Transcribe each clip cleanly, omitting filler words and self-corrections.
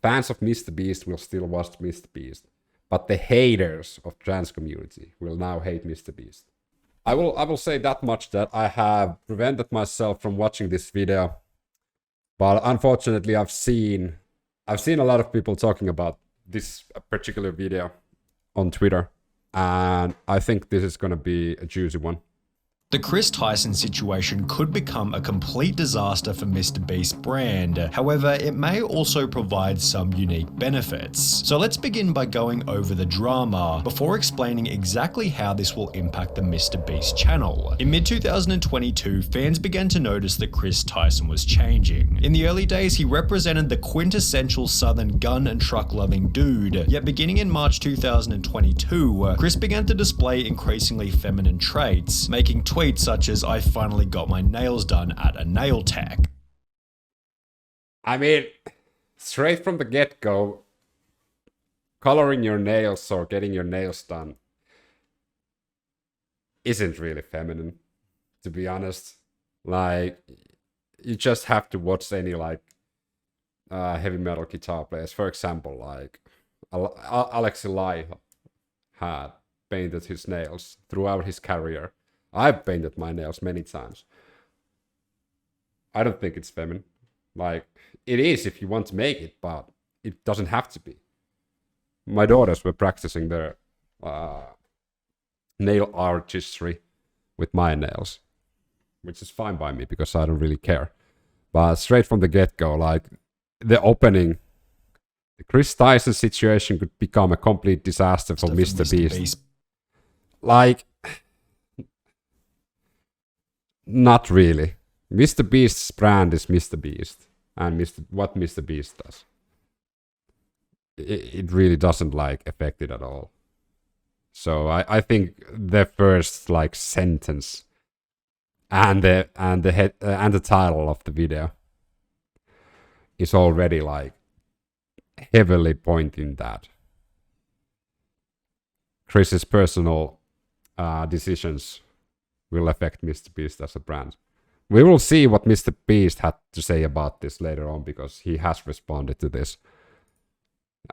fans of MrBeast will still watch MrBeast, but the haters of trans community will now hate MrBeast. I will say that much, that I have prevented myself from watching this video, but unfortunately I've seen a lot of people talking about this particular video on Twitter, and I think this is gonna be a juicy one. The Chris Tyson situation could become a complete disaster for MrBeast brand. However, it may also provide some unique benefits. So let's begin by going over the drama before explaining exactly how this will impact the MrBeast channel. In mid-2022, fans began to notice that Chris Tyson was changing. In the early days, he represented the quintessential southern gun and truck loving dude. Yet beginning in March 2022, Chris began to display increasingly feminine traits, making tweets such as, "I finally got my nails done at a nail tech." I mean, straight from the get-go, coloring your nails or getting your nails done isn't really feminine, to be honest. Like, you just have to watch any like heavy metal guitar players. For example, like Aliica had painted his nails throughout his career. I've painted my nails many times. I don't think it's feminine. Like, it is if you want to make it, but it doesn't have to be. My daughters were practicing their nail artistry with my nails, which is fine by me because I don't really care. But straight from the get-go, like, the opening, the Chris Tyson situation could become a complete disaster for MrBeast. Like, not really. MrBeast's brand is MrBeast, and what MrBeast does, it really doesn't like affect it at all. So I think the first like sentence and the title of the video is already like heavily pointing that Chris's personal decisions will affect MrBeast as a brand. We will see what MrBeast had to say about this later on, because he has responded to this.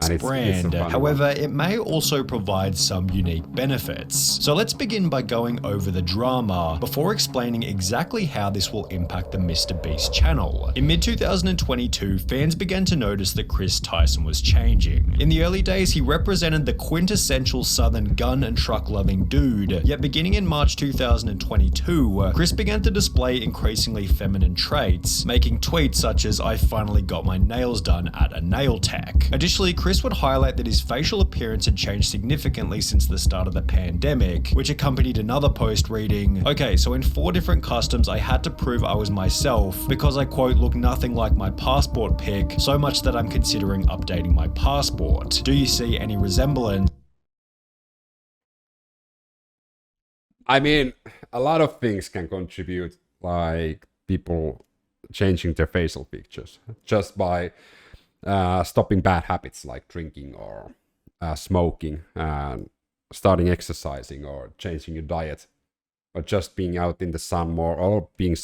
And brand. However, it may also provide some unique benefits. So let's begin by going over the drama before explaining exactly how this will impact the MrBeast channel. In mid-2022, fans began to notice that Chris Tyson was changing. In the early days, he represented the quintessential southern gun and truck loving dude. Yet beginning in March 2022, Chris began to display increasingly feminine traits, making tweets such as, "I finally got my nails done at a nail tech." Additionally, Chris would highlight that his facial appearance had changed significantly since the start of the pandemic, which accompanied another post reading, "Okay, so in 4 different customs I had to prove I was myself because I, quote, look nothing like my passport pic, so much that I'm considering updating my passport. Do you see any resemblance?" I mean, a lot of things can contribute, like people changing their facial pictures just by stopping bad habits like drinking or smoking, and starting exercising or changing your diet, or just being out in the sun more, or being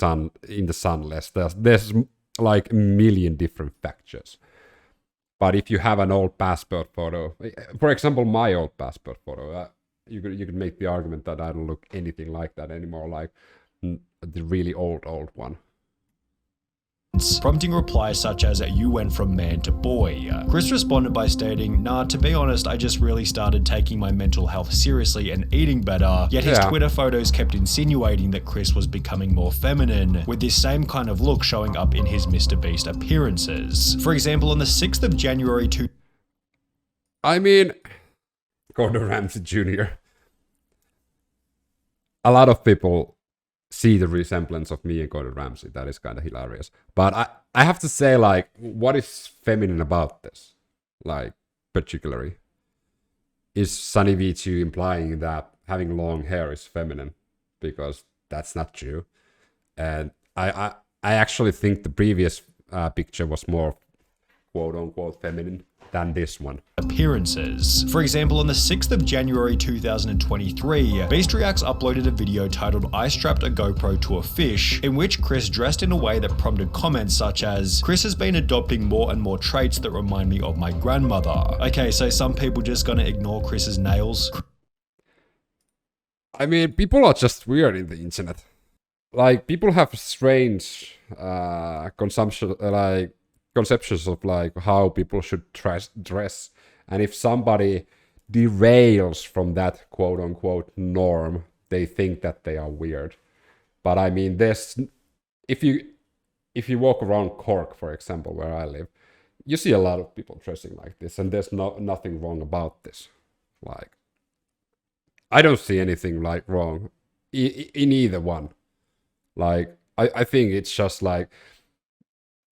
in the sun less. There's like a million different factors. But if you have an old passport photo, for example, my old passport photo, you could make the argument that I don't look anything like that anymore, like the really old one. Prompting replies such as, "You went from man to boy." Chris responded by stating, "Nah, to be honest, I just really started taking my mental health seriously and eating better." Yet his Twitter photos kept insinuating that Chris was becoming more feminine, with this same kind of look showing up in his MrBeast appearances. For example, on the 6th of January I mean, Gordon Ramsay Jr. A lot of people see the resemblance of me and Gordon Ramsay. That is kind of hilarious. But I have to say, like, what is feminine about this? Like, particularly, is Sunny V2 implying that having long hair is feminine? Because that's not true. And I actually think the previous picture was more quote-unquote feminine than this one. Appearances. For example, on the 6th of January 2023, Beast Reacts uploaded a video titled "I strapped a GoPro to a fish," in which Chris dressed in a way that prompted comments such as, "Chris has been adopting more and more traits that remind me of my grandmother." Okay, so some people just gonna ignore Chris's nails? I mean, people are just weird in the internet. Like, people have strange conceptions of like how people should dress, and if somebody derails from that quote-unquote norm, they think that they are weird. But I mean, if you walk around Cork, for example, where I live, you see a lot of people dressing like this, and there's nothing wrong about this. Like, I don't see anything like wrong in either one. Like, I think it's just like,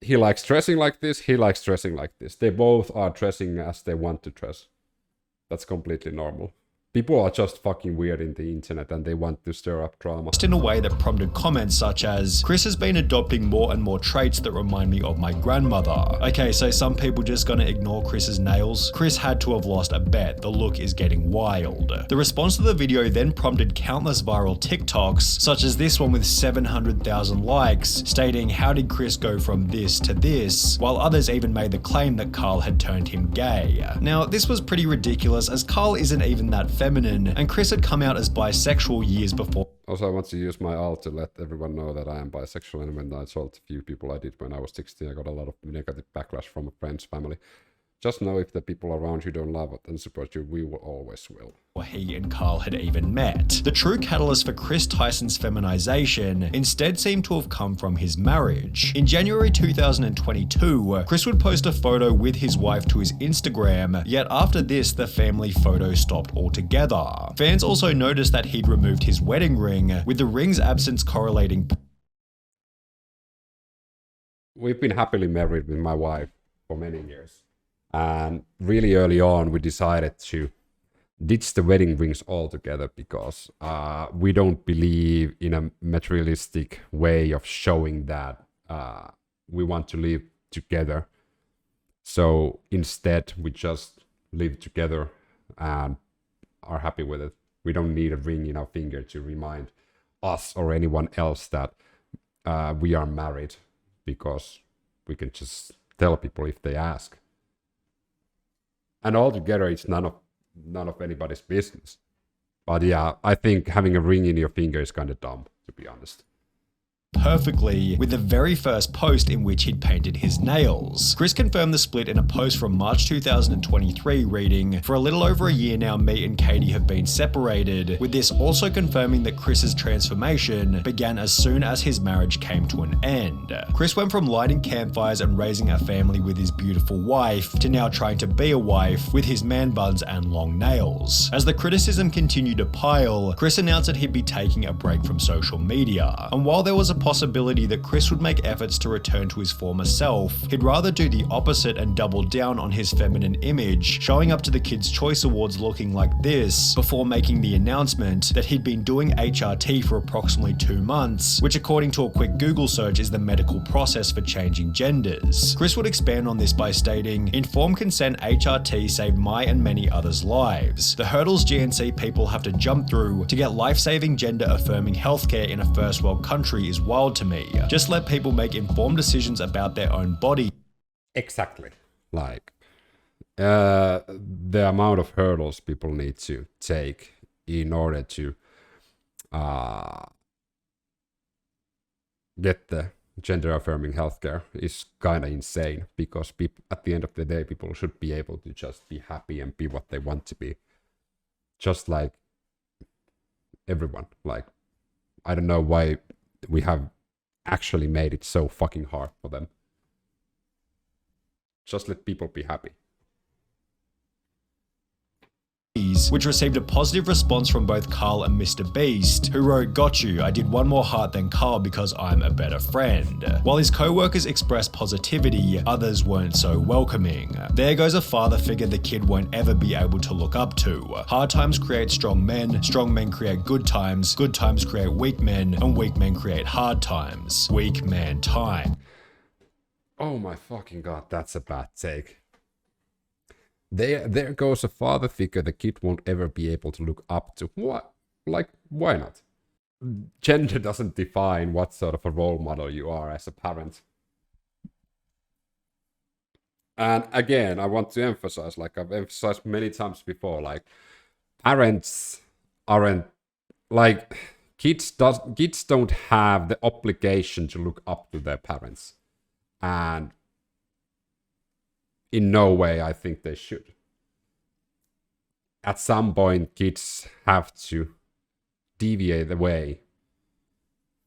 he likes dressing like this, he likes dressing like this. They both are dressing as they want to dress. That's completely normal. People are just fucking weird in the internet and they want to stir up drama. Just in a way that prompted comments such as, "Chris has been adopting more and more traits that remind me of my grandmother." Okay, so some people just gonna ignore Chris's nails? Chris had to have lost a bet. The look is getting wild. The response to the video then prompted countless viral TikToks, such as this one with 700,000 likes, stating, "How did Chris go from this to this?" While others even made the claim that Carl had turned him gay. Now, this was pretty ridiculous, as Carl isn't even that feminine, and Chris had come out as bisexual years before. Also, I want to use my alt to let everyone know that I am bisexual, and when I told a few people I did when I was 16, I got a lot of negative backlash from a friend's family. Just know if the people around you don't love it and support you, we will always will. He and Carl had even met. The true catalyst for Chris Tyson's feminization instead seemed to have come from his marriage. In January 2022, Chris would post a photo with his wife to his Instagram, yet after this, the family photo stopped altogether. Fans also noticed that he'd removed his wedding ring, with the ring's absence correlating. We've been happily married with my wife for many years. And really early on, we decided to ditch the wedding rings altogether because we don't believe in a materialistic way of showing that we want to live together. So instead, we just live together and are happy with it. We don't need a ring in our finger to remind us or anyone else that we are married, because we can just tell people if they ask. And altogether, it's none of anybody's business. But yeah, I think having a ring in your finger is kind of dumb, to be honest. Perfectly with the very first post in which he'd painted his nails. Chris confirmed the split in a post from March 2023 reading, "For a little over a year now, me and Katie have been separated," with this also confirming that Chris's transformation began as soon as his marriage came to an end. Chris went from lighting campfires and raising a family with his beautiful wife to now trying to be a wife with his man buns and long nails. As the criticism continued to pile, Chris announced that he'd be taking a break from social media. And while there was a possibility that Chris would make efforts to return to his former self, he'd rather do the opposite and double down on his feminine image, showing up to the Kids' Choice Awards looking like this, before making the announcement that he'd been doing HRT for approximately 2 months, which according to a quick Google search is the medical process for changing genders. Chris would expand on this by stating, "Informed consent HRT saved my and many others' lives. The hurdles GNC people have to jump through to get life-saving gender-affirming healthcare in a first world country is wild to me. Just let people make informed decisions about their own body." Exactly. Like, the amount of hurdles people need to take in order to get the gender-affirming healthcare is kind of insane, because at the end of the day, people should be able to just be happy and be what they want to be. Just like everyone. Like, I don't know why we have actually made it so fucking hard for them. Just let people be happy. Which received a positive response from both Carl and MrBeast, who wrote, "Got you, I did one more heart than Carl because I'm a better friend." While his co-workers expressed positivity, others weren't so welcoming. "There goes a father figure the kid won't ever be able to look up to. Hard times create strong men create good times create weak men, and weak men create hard times. Weak man time." Oh my fucking god, that's a bad take. There goes a father figure the kid won't ever be able to look up to. What? Like, why not? Gender doesn't define what sort of a role model you are as a parent. And again, I want to emphasize, like I've emphasized many times before, like parents aren't like kids don't have the obligation to look up to their parents. And in no way I think they should. At some point, kids have to deviate away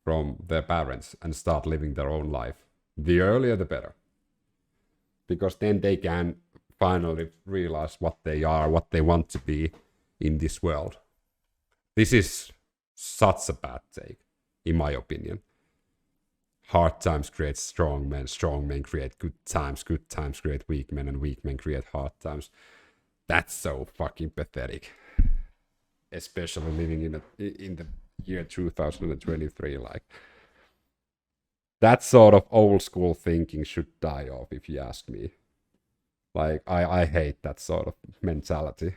from their parents and start living their own life. The earlier, the better. Because then they can finally realize what they are, what they want to be in this world. This is such a bad take, in my opinion. Hard times create strong men create good times create weak men, and weak men create hard times. That's so fucking pathetic. Especially living in the year 2023, like that sort of old school thinking should die off, if you ask me. Like I hate that sort of mentality.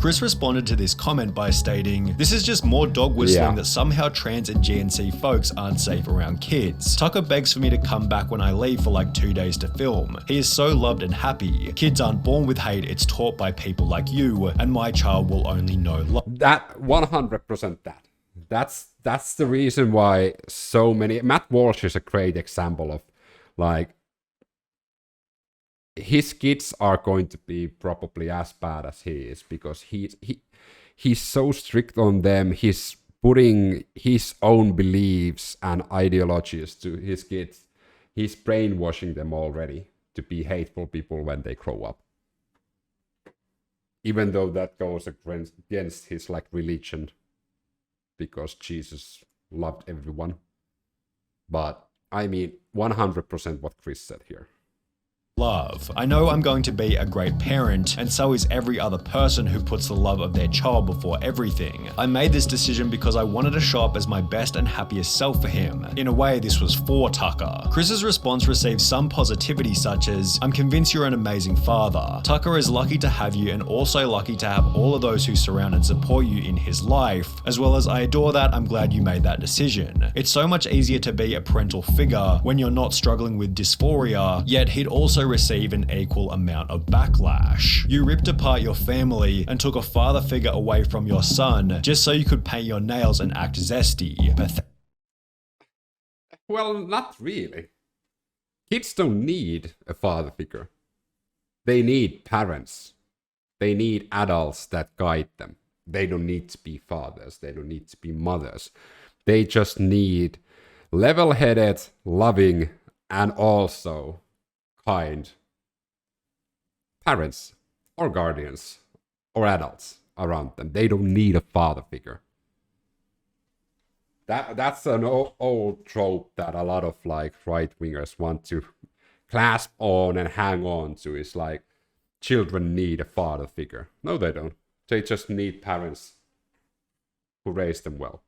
Chris responded to this comment by stating, "This is just more dog whistling that somehow trans and GNC folks aren't safe around kids. Tucker begs for me to come back when I leave for like 2 days to film. He is so loved and happy. Kids aren't born with hate, it's taught by people like you, and my child will only know love." That 100% that. That's the reason why so many... Matt Walsh is a great example of, like, his kids are going to be probably as bad as he is, because he's so strict on them. He's putting his own beliefs and ideologies to his kids. He's brainwashing them already to be hateful people when they grow up. Even though that goes against his like religion, because Jesus loved everyone. But I mean, 100% what Chris said here. Love. I know I'm going to be a great parent, and so is every other person who puts the love of their child before everything. I made this decision because I wanted to show up as my best and happiest self for him. In a way, this was for Tucker. Chris's response received some positivity, such as, "I'm convinced you're an amazing father. Tucker is lucky to have you and also lucky to have all of those who surround and support you in his life, as well as I adore that. I'm glad you made that decision. It's so much easier to be a parental figure when you're not struggling with dysphoria, yet he'd also receive an equal amount of backlash. You ripped apart your family and took a father figure away from your son just so you could paint your nails and act zesty." Well, not really. Kids don't need a father figure. They need parents. They need adults that guide them. They don't need to be fathers. They don't need to be mothers. They just need level-headed, loving, and also kind parents or guardians or adults around them. They don't need a father figure. That's an old trope that a lot of like right-wingers want to clasp on and hang on to. Is like, children need a father figure. No, they don't. They just need parents who raise them well.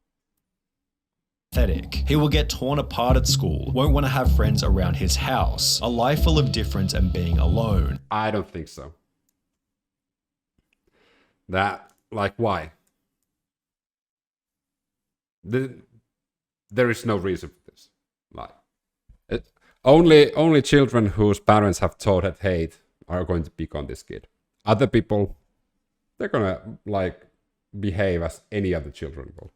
He will get torn apart at school, won't want to have friends around his house, a life full of difference and being alone. I don't think so. That, like, why? There is no reason for this. Like, only children whose parents have taught at hate are going to pick on this kid. Other people, they're gonna like behave as any other children will.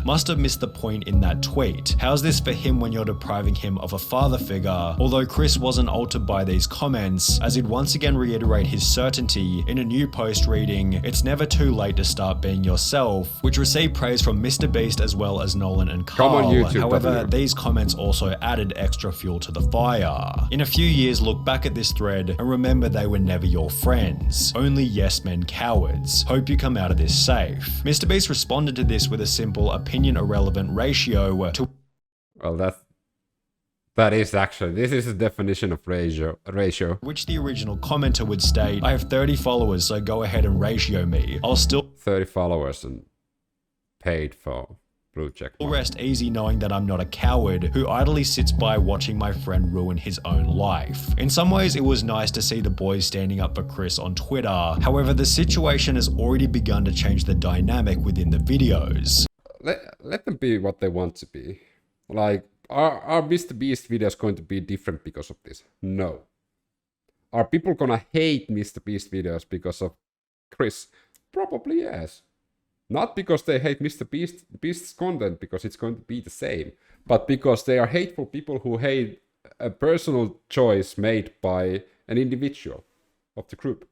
Must have missed the point in that tweet. How's this for him when you're depriving him of a father figure? Although Chris wasn't altered by these comments, as he'd once again reiterate his certainty in a new post reading, "It's never too late to start being yourself," which received praise from MrBeast as well as Nolan and Carl. Come on YouTube, However, these comments also added extra fuel to the fire. In a few years, look back at this thread and remember they were never your friends. Only yes men cowards. Hope you come out of this safe. MrBeast responded to this with a simple opinion irrelevant ratio to... Well, that is actually, this is the definition of ratio. Which the original commenter would state, "I have 30 followers, so go ahead and ratio me. I'll still..." 30 followers and paid for blue check I'll mark. rest easy knowing that I'm not a coward who idly sits by watching my friend ruin his own life. In some ways, it was nice to see the boys standing up for Chris on Twitter. However, the situation has already begun to change the dynamic within the videos. Let them be what they want to be. Like, are MrBeast videos going to be different because of this? No. Are people gonna hate MrBeast videos because of Chris? Probably yes. Not because they hate MrBeast's content, because it's going to be the same, but because they are hateful people who hate a personal choice made by an individual of the group.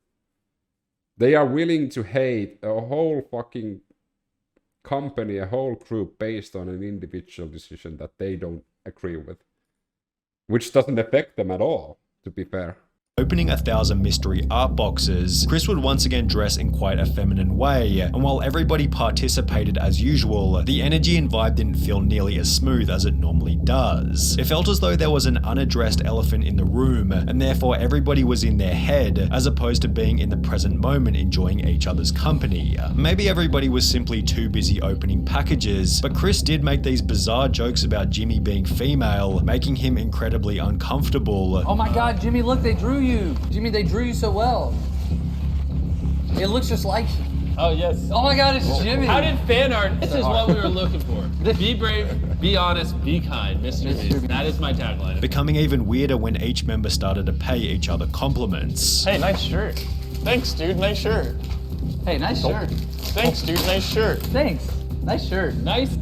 They are willing to hate a whole fucking company, a whole group based on an individual decision that they don't agree with, which doesn't affect them at all, to be fair. Opening 1,000 mystery art boxes, Chris would once again dress in quite a feminine way, and while everybody participated as usual, the energy and vibe didn't feel nearly as smooth as it normally does. It felt as though there was an unaddressed elephant in the room, and therefore everybody was in their head, as opposed to being in the present moment enjoying each other's company. Maybe everybody was simply too busy opening packages, but Chris did make these bizarre jokes about Jimmy being female, making him incredibly uncomfortable. Oh my god, Jimmy, look, they drew you. Jimmy, they drew you so well. It looks just like you. Oh, yes. Oh my god, it's Jimmy. How did fan art? This is what we were looking for. Be brave, be honest, be kind, MrBeast. That is my tagline. Becoming even weirder when each member started to pay each other compliments. Hey, nice shirt. Thanks, dude. Nice shirt. Hey, nice shirt. Thanks, dude. Nice shirt. Thanks. Nice shirt. Nice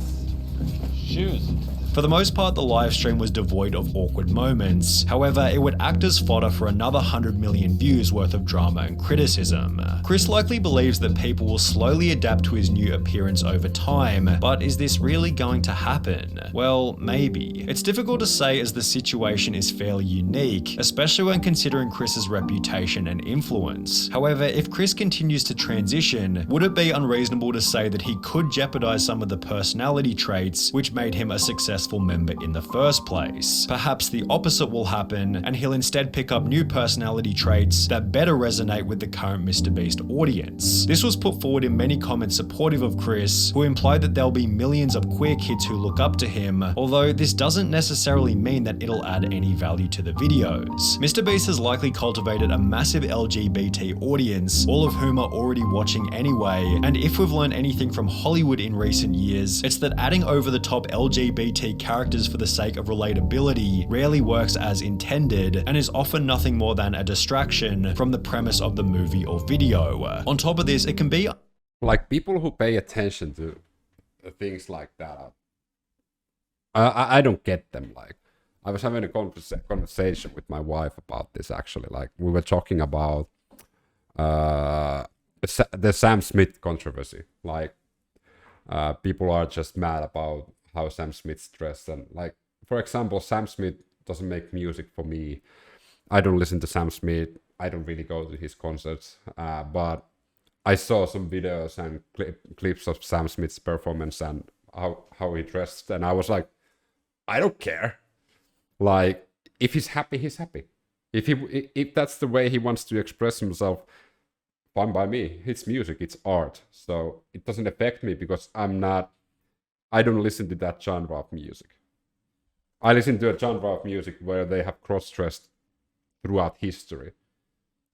shoes. For the most part, the live stream was devoid of awkward moments. However, it would act as fodder for another 100 million views worth of drama and criticism. Chris likely believes that people will slowly adapt to his new appearance over time, but is this really going to happen? Well, maybe. It's difficult to say as the situation is fairly unique, especially when considering Chris's reputation and influence. However, if Chris continues to transition, would it be unreasonable to say that he could jeopardize some of the personality traits which made him a successful member in the first place? Perhaps the opposite will happen, and he'll instead pick up new personality traits that better resonate with the current MrBeast audience. This was put forward in many comments supportive of Chris, who implied that there'll be millions of queer kids who look up to him, although this doesn't necessarily mean that it'll add any value to the videos. MrBeast has likely cultivated a massive LGBT audience, all of whom are already watching anyway, and if we've learned anything from Hollywood in recent years, it's that adding over-the-top LGBT characters for the sake of relatability rarely works as intended, and is often nothing more than a distraction from the premise of the movie or video. On top of this, it can be like people who pay attention to things like that. I don't get them. Like, I was having a conversation with my wife about this actually. Like, we were talking about the Sam Smith controversy. Like, people are just mad about how Sam Smith's dressed, and like, for example, Sam Smith doesn't make music for me. I don't listen to Sam Smith. I don't really go to his concerts, but I saw some videos and clips of Sam Smith's performance and how he dressed, and I was like, I don't care. Like, if he's happy, he's happy. If that's the way he wants to express himself, fine by me. It's music, it's art, so it doesn't affect me because I don't listen to that genre of music. I listen to a genre of music where they have cross-dressed throughout history.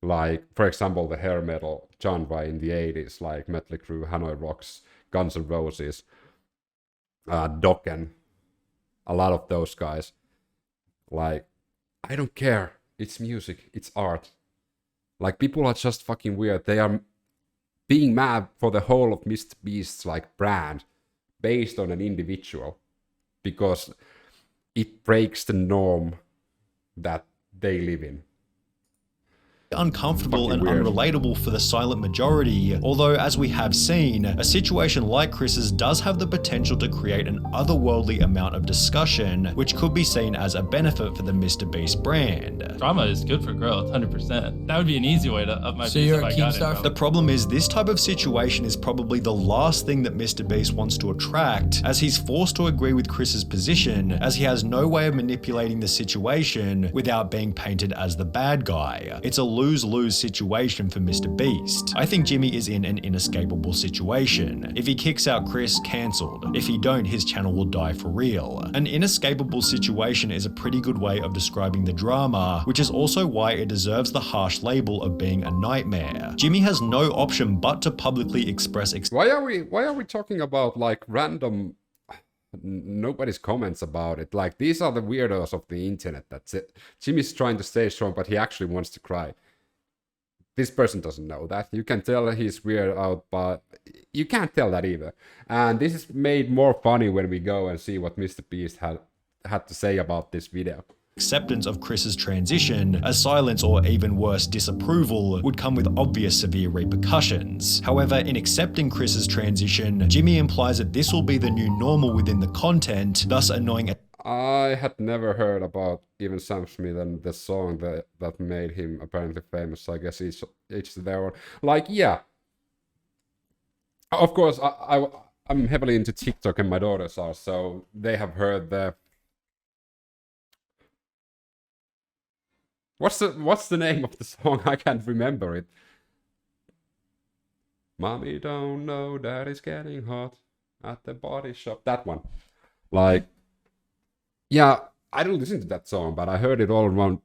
Like, for example, the hair metal genre in the 80s, like Mötley Crüe, Hanoi Rocks, Guns N' Roses, Dokken, a lot of those guys. Like, I don't care. It's music, it's art. Like, people are just fucking weird. They are being mad for the whole of MrBeast's like brand based on an individual because it breaks the norm that they live in. Uncomfortable and weird. unrelatable for the silent majority, although as we have seen, a situation like Chris's does have the potential to create an otherworldly amount of discussion, which could be seen as a benefit for the MrBeast brand. Drama is good for growth, 100%. That would be an easy way to up my So views you're if a I got Keemstar? it. The problem is this type of situation is probably the last thing that MrBeast wants to attract, as he's forced to agree with Chris's position, as he has no way of manipulating the situation without being painted as the bad guy. It's a lose-lose situation for MrBeast. I think Jimmy is in an inescapable situation. If he kicks out Chris, cancelled. If he don't, his channel will die for real. An inescapable situation is a pretty good way of describing the drama, which is also why it deserves the harsh label of being a nightmare. Jimmy has no option but to publicly express why are we talking about like random nobody's comments about it? Like, these are the weirdos of the internet. That's it. Jimmy's trying to stay strong, but he actually wants to cry. This person doesn't know that. You can tell he's weird out, but you can't tell that either. And this is made more funny when we go and see what MrBeast had to say about this video. Acceptance of Chris's transition, a silence or even worse, disapproval, would come with obvious severe repercussions. However, in accepting Chris's transition, Jimmy implies that this will be the new normal within the content, thus annoying. I had never heard about even Sam Smith and the song that made him apparently famous. I guess it's their own. Like, yeah. Of course, I'm heavily into TikTok and my daughters are, so they have heard the... What's the name of the song? I can't remember it. Mommy don't know that it's getting hot at the body shop. That one. Like, yeah, I don't listen to that song, but I heard it all around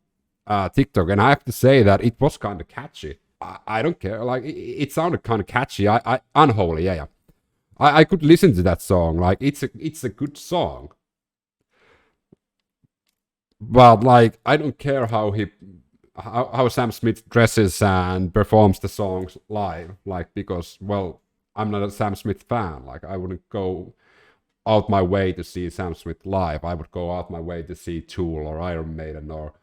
TikTok, and I have to say that it was kind of catchy. I don't care. Like, it sounded kind of catchy. Unholy, yeah. I could listen to that song. Like, it's a good song. But like, I don't care how Sam Smith dresses and performs the songs live. Like, because, well, I'm not a Sam Smith fan. Like, I wouldn't go out my way to see Sam Smith live. I would go out my way to see Tool or Iron Maiden or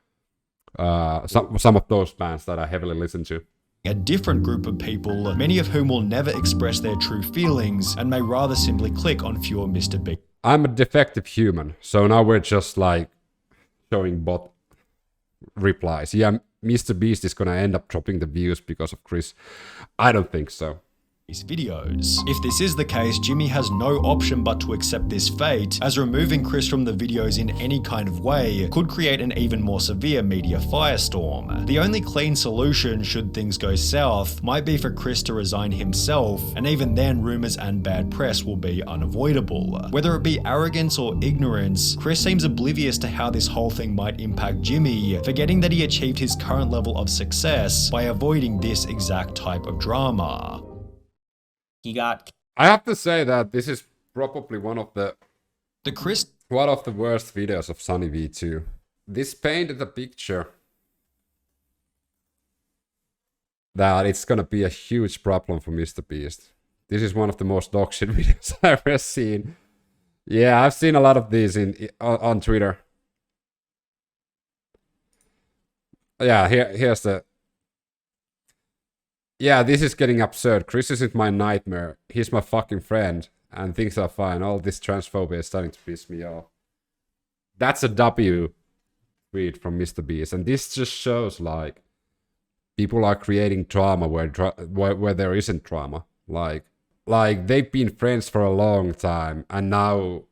some of those bands that I heavily listen to. A different group of people, many of whom will never express their true feelings and may rather simply click on fewer MrBeast. I'm a defective human, so now we're just like showing bot replies. Yeah, MrBeast is gonna end up dropping the views because of Chris. I don't think so. Videos. If this is the case, Jimmy has no option but to accept this fate, as removing Chris from the videos in any kind of way could create an even more severe media firestorm. The only clean solution, should things go south, might be for Chris to resign himself, and even then rumors and bad press will be unavoidable. Whether it be arrogance or ignorance, Chris seems oblivious to how this whole thing might impact Jimmy, forgetting that he achieved his current level of success by avoiding this exact type of drama. I have to say that this is probably one of the worst videos of Sunny V2. This painted a picture that it's gonna be a huge problem for MrBeast. This is one of the most dogshit videos I've ever seen. Yeah, I've seen a lot of these on Twitter. Yeah, here's the... Yeah, this is getting absurd. Chris isn't my nightmare. He's my fucking friend. And things are fine. All this transphobia is starting to piss me off. That's a W tweet from MrBeast. And this just shows, like, people are creating drama where there isn't drama. Like, they've been friends for a long time. And now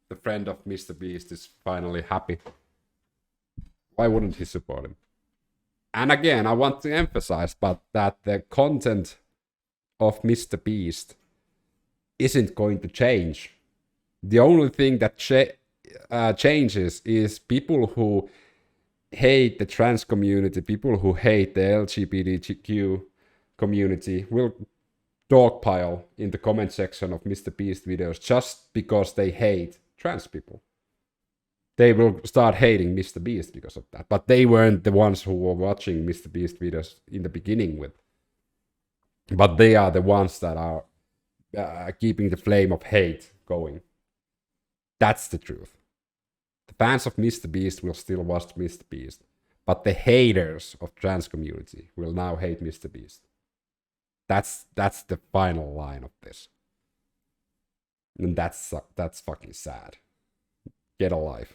the friend of MrBeast is finally happy. Why wouldn't he support him? And again, I want to emphasize that the content of MrBeast isn't going to change. The only thing that changes is people who hate the trans community, people who hate the LGBTQ community will dogpile in the comment section of MrBeast videos just because they hate trans people. They will start hating MrBeast because of that. But they weren't the ones who were watching MrBeast videos in the beginning with. But they are the ones that are keeping the flame of hate going. That's the truth. The fans of MrBeast will still watch MrBeast. But the haters of trans community will now hate MrBeast. That's the final line of this. And that's fucking sad. Get a life.